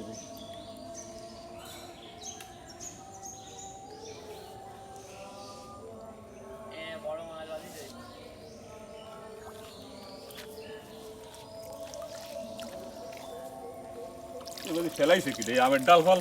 দিবি বড় মাছ বাজি দেয় এবার ফেলাইছে কি রে আমের ডাল ফল